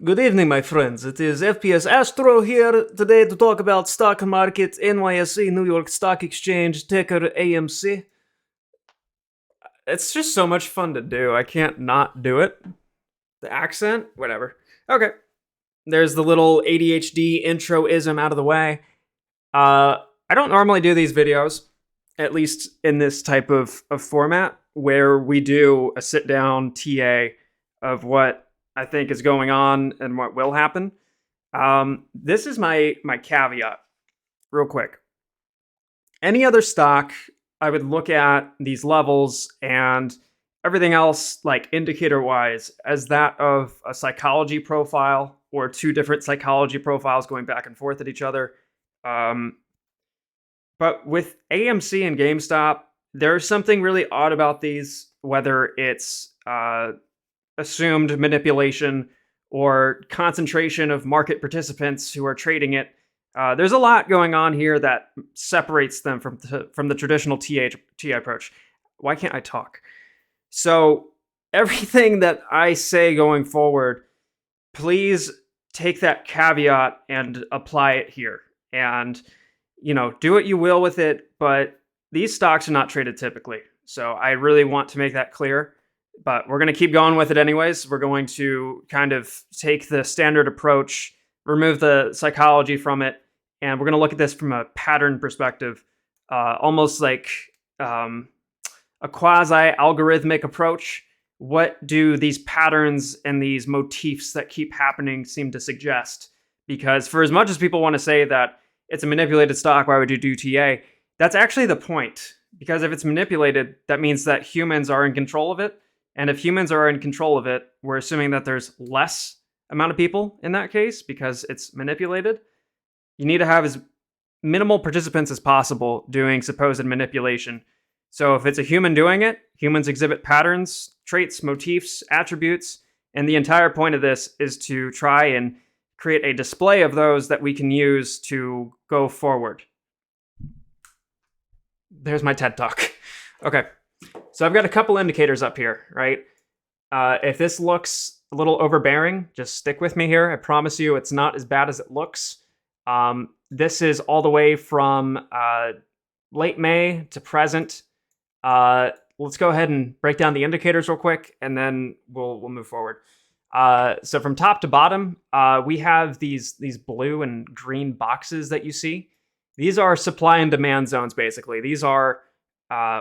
Good evening, my friends. It is FPS Astro here today to talk about stock market, NYSE, New York Stock Exchange, ticker AMC. It's just so much fun to do. I can't not do it. The accent, whatever. Okay. There's the little ADHD introism out of the way. I don't normally do these videos, at least in this type of format, where we do a sit down TA of what I think is going on and what will happen. This is my caveat, real quick. Any other stock, I would look at these levels and everything else, like indicator wise, as that of a psychology profile or two different psychology profiles going back and forth at each other. But with AMC and GameStop, there's something really odd about these, whether it's assumed manipulation or concentration of market participants who are trading it. There's a lot going on here that separates them from the traditional TA approach. Why can't I talk? So everything that I say going forward, please take that caveat and apply it here. And, do what you will with it, but these stocks are not traded typically. So I really want to make that clear. But we're going to keep going with it anyways. We're going to kind of take the standard approach, remove the psychology from it, and we're going to look at this from a pattern perspective, almost like a quasi-algorithmic approach. What do these patterns and these motifs that keep happening seem to suggest? Because for as much as people want to say that it's a manipulated stock, why would you do TA? That's actually the point. Because if it's manipulated, that means that humans are in control of it. And if humans are in control of it, we're assuming that there's less amount of people in that case because it's manipulated. You need to have as minimal participants as possible doing supposed manipulation. So if it's a human doing it, humans exhibit patterns, traits, motifs, attributes, and the entire point of this is to try and create a display of those that we can use to go forward. There's my TED Talk. Okay. So I've got a couple indicators up here, right? If this looks a little overbearing, just stick with me here. I promise you it's not as bad as it looks. This is all the way from late May to present. Let's go ahead and break down the indicators real quick, and then we'll move forward. So from top to bottom, we have these blue and green boxes that you see. These are supply and demand zones, basically. These are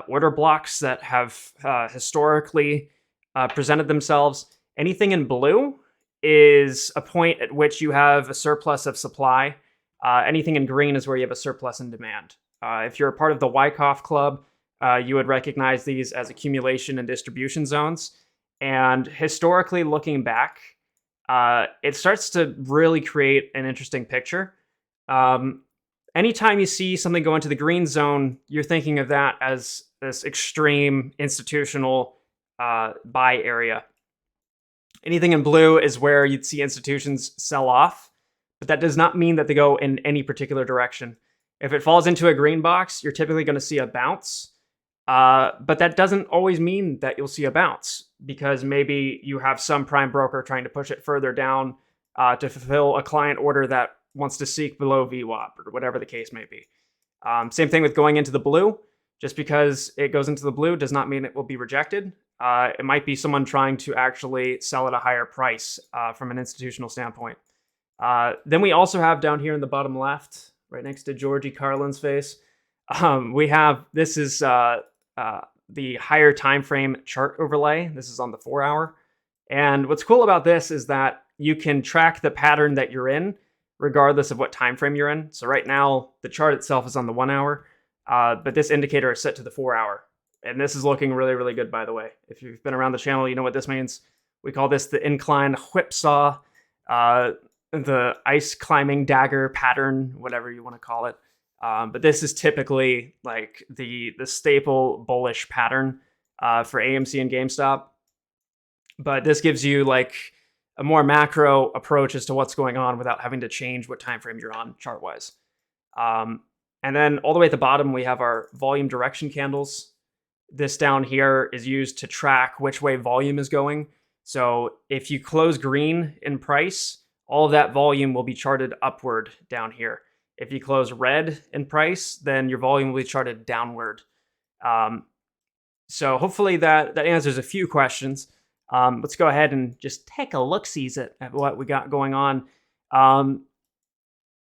order blocks that have historically presented themselves. Anything in blue is a point at which you have a surplus of supply. Anything in green is where you have a surplus in demand. If you're a part of the Wyckoff Club, you would recognize these as accumulation and distribution zones. And historically, looking back, it starts to really create an interesting picture. Anytime you see something go into the green zone, you're thinking of that as this extreme institutional buy area. Anything in blue is where you'd see institutions sell off, but that does not mean that they go in any particular direction. If it falls into a green box, you're typically going to see a bounce, but that doesn't always mean that you'll see a bounce because maybe you have some prime broker trying to push it further down to fulfill a client order that wants to seek below VWAP or whatever the case may be. Same thing with going into the blue. Just because it goes into the blue does not mean it will be rejected. It might be someone trying to actually sell at a higher price from an institutional standpoint. Then we also have down here in the bottom left, right next to Georgie Carlin's face, we have, this is the higher time frame chart overlay. This is on the 4 hour. And what's cool about this is that you can track the pattern that you're in regardless of what time frame you're in. So right now, the chart itself is on the 1 hour, but this indicator is set to the 4 hour. And this is looking really, really good, by the way. If you've been around the channel, you know what this means. We call this the incline whipsaw, the ice climbing dagger pattern, whatever you want to call it. But this is typically like the staple bullish pattern for AMC and GameStop. But this gives you like a more macro approach as to what's going on without having to change what time frame you're on chart-wise. And then all the way at the bottom, we have our volume direction candles. This down here is used to track which way volume is going. So if you close green in price, all of that volume will be charted upward down here. If you close red in price, then your volume will be charted downward. So hopefully that answers a few questions. Let's go ahead and just take a look-see at what we got going on.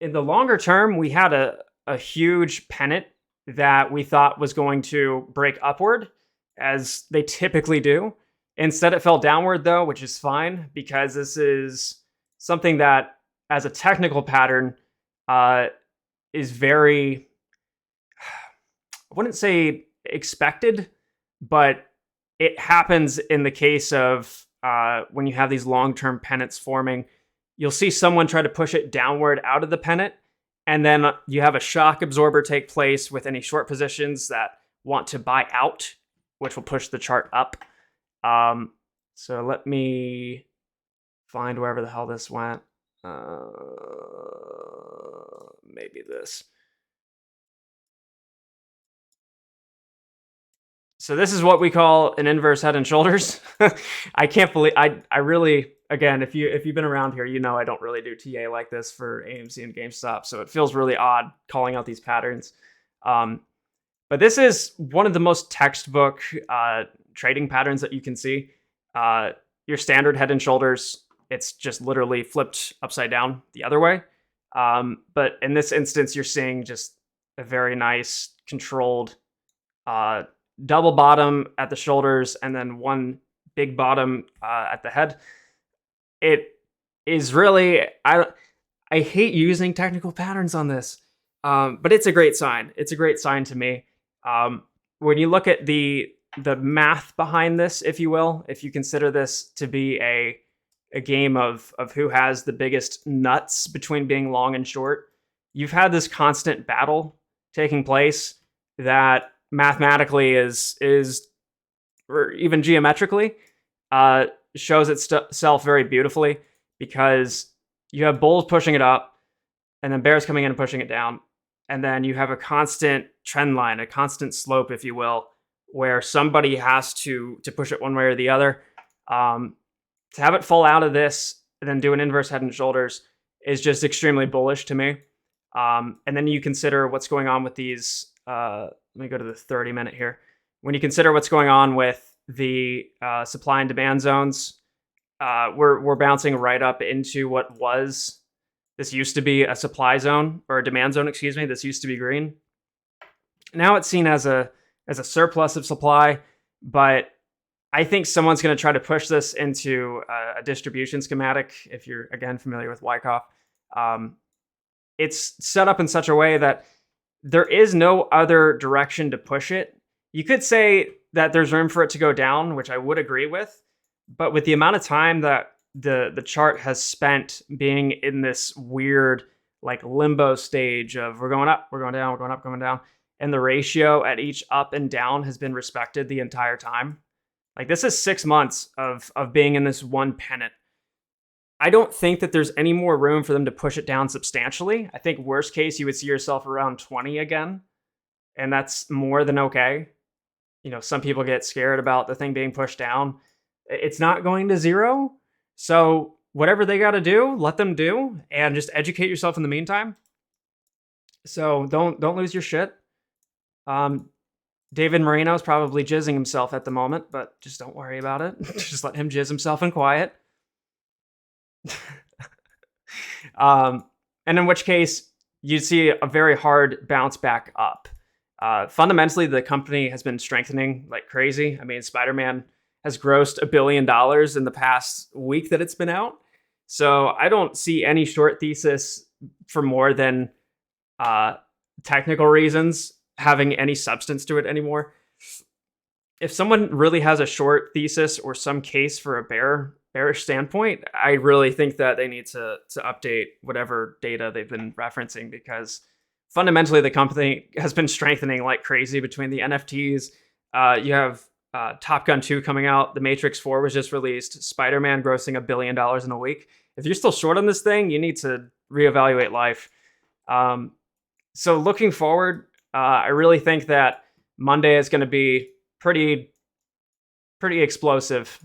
In the longer term, we had a huge pennant that we thought was going to break upward, as they typically do. Instead, it fell downward, though, which is fine, because this is something that, as a technical pattern, is very, I wouldn't say expected, but it happens in the case of when you have these long-term pennants forming. You'll see someone try to push it downward out of the pennant, and then you have a shock absorber take place with any short positions that want to buy out, which will push the chart up. So let me find wherever the hell this went. Maybe this. So this is what we call an inverse head and shoulders. I can't believe I really, again, if you've been around here, you know I don't really do TA like this for AMC and GameStop, so it feels really odd calling out these patterns. But this is one of the most textbook trading patterns that you can see. Your standard head and shoulders, it's just literally flipped upside down the other way. But in this instance, you're seeing just a very nice controlled double bottom at the shoulders and then one big bottom at the head. It is really, I hate using technical patterns on this, but it's a great sign. It's a great sign to me. When you look at the math behind this, if you will, if you consider this to be a game of who has the biggest nuts between being long and short, you've had this constant battle taking place that mathematically is or even geometrically shows itself very beautifully, because you have bulls pushing it up and then bears coming in and pushing it down, and then you have a constant trend line, a constant slope, if you will, where somebody has to push it one way or the other. To have it fall out of this and then do an inverse head and shoulders is just extremely bullish to me. And then you consider what's going on with these. Let me go to the 30-minute here. When you consider what's going on with the supply and demand zones, we're bouncing right up into what was, this used to be a supply zone, or a demand zone, excuse me. This used to be green. Now it's seen as a surplus of supply, but I think someone's going to try to push this into a distribution schematic. If you're, again, familiar with Wyckoff, it's set up in such a way that there is no other direction to push it. You could say that there's room for it to go down, which I would agree with, but with the amount of time that the chart has spent being in this weird like limbo stage of we're going up, we're going down, we're going up, going down, and the ratio at each up and down has been respected the entire time. Like, this is 6 months of being in this one pennant. I don't think that there's any more room for them to push it down substantially. I think worst case, you would see yourself around 20 again, and that's more than okay. You know, some people get scared about the thing being pushed down. It's not going to zero. So whatever they got to do, let them do, and just educate yourself in the meantime. So don't lose your shit. David Marino's probably jizzing himself at the moment, but just don't worry about it. Just let him jizz himself in quiet. And in which case, you'd see a very hard bounce back up. Fundamentally, the company has been strengthening like crazy. I mean, Spider-Man has grossed $1 billion in the past week that it's been out. So I don't see any short thesis for more than technical reasons having any substance to it anymore. If someone really has a short thesis or some case for a bearish standpoint, I really think that they need to update whatever data they've been referencing, because fundamentally the company has been strengthening like crazy between the NFTs. You have Top Gun 2 coming out. The Matrix 4 was just released. Spider-Man grossing $1 billion in a week. If you're still short on this thing, you need to reevaluate life. So looking forward, I really think that Monday is going to be pretty explosive.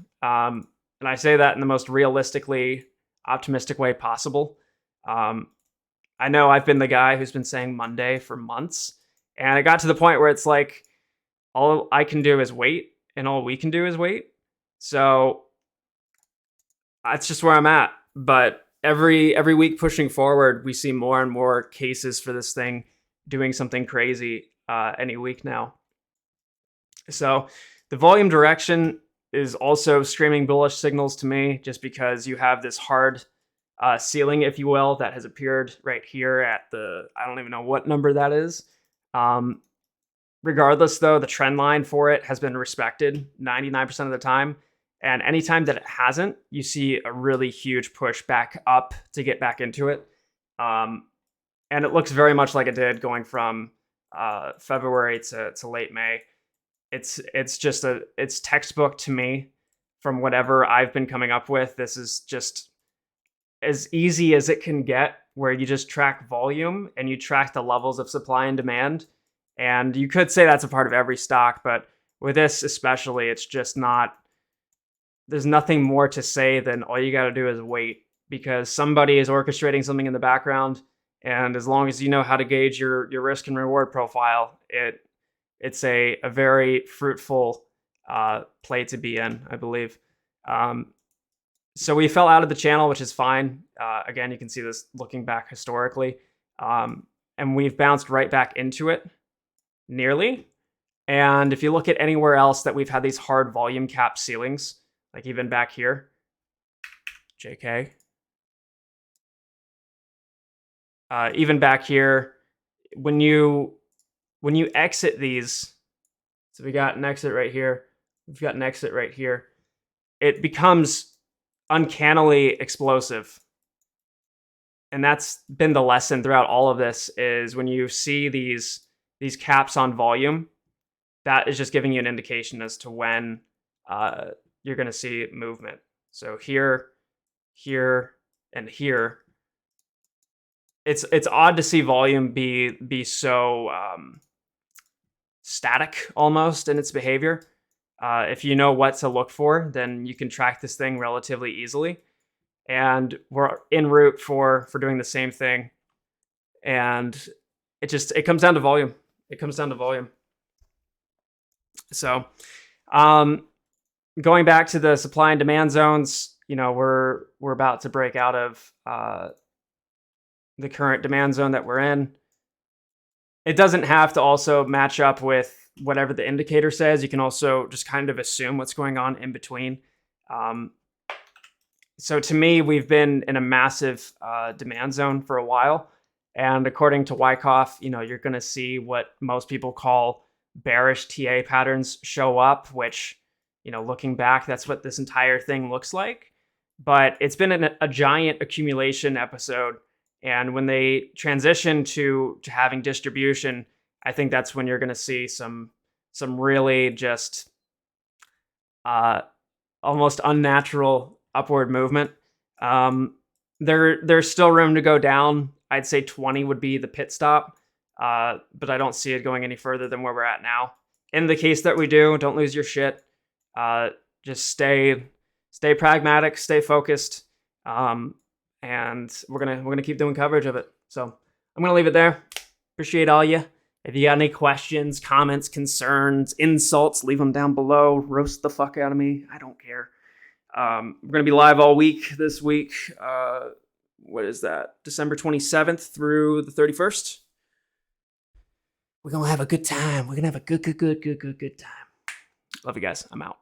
And I say that in the most realistically optimistic way possible. I know I've been the guy who's been saying Monday for months, and it got to the point where it's like all I can do is wait, and all we can do is wait. So that's just where I'm at. But every week pushing forward, we see more and more cases for this thing doing something crazy any week now. So the volume direction is also screaming bullish signals to me, just because you have this hard ceiling, if you will, that has appeared right here at the, I don't even know what number that is. Regardless, though, the trend line for it has been respected 99% of the time. And anytime that it hasn't, you see a really huge push back up to get back into it. And it looks very much like it did going from February to late May. It's just it's textbook to me from whatever I've been coming up with. This is just as easy as it can get, where you just track volume and you track the levels of supply and demand. And you could say that's a part of every stock, but with this especially, it's just not, there's nothing more to say than all you got to do is wait, because somebody is orchestrating something in the background. And as long as you know how to gauge your risk and reward profile, it's a very fruitful play to be in, I believe. So we fell out of the channel, which is fine. Again, you can see this looking back historically. And we've bounced right back into it, nearly. And if you look at anywhere else that we've had these hard volume cap ceilings, like even back here, JK. Even back here, when you exit these, so we got an exit right here, we've got an exit right here, it becomes uncannily explosive. And that's been the lesson throughout all of this, is when you see these caps on volume, that is just giving you an indication as to when you're going to see movement. So here, here, and here, it's odd to see volume be so static almost in its behavior. If you know what to look for, then you can track this thing relatively easily. And we're en route for doing the same thing. And it comes down to volume. It comes down to volume. So, going back to the supply and demand zones, we're about to break out of the current demand zone that we're in. It doesn't have to also match up with whatever the indicator says. You can also just kind of assume what's going on in between. So to me, we've been in a massive demand zone for a while. And according to Wyckoff, you're going to see what most people call bearish TA patterns show up, which, looking back, that's what this entire thing looks like. But it's been a giant accumulation episode. And when they transition to having distribution, I think that's when you're going to see some really just almost unnatural upward movement. There's still room to go down. I'd say 20 would be the pit stop, but I don't see it going any further than where we're at now. In the case that we do, don't lose your shit. Just stay pragmatic, stay focused, and we're gonna keep doing coverage of it. So I'm gonna leave it there. Appreciate all you. If you got any questions, comments, concerns, insults, leave them down below. Roast the fuck out of me. I don't care. We're going to be live all week this week. What is that? December 27th through the 31st. We're going to have a good time. We're going to have a good time. Love you guys. I'm out.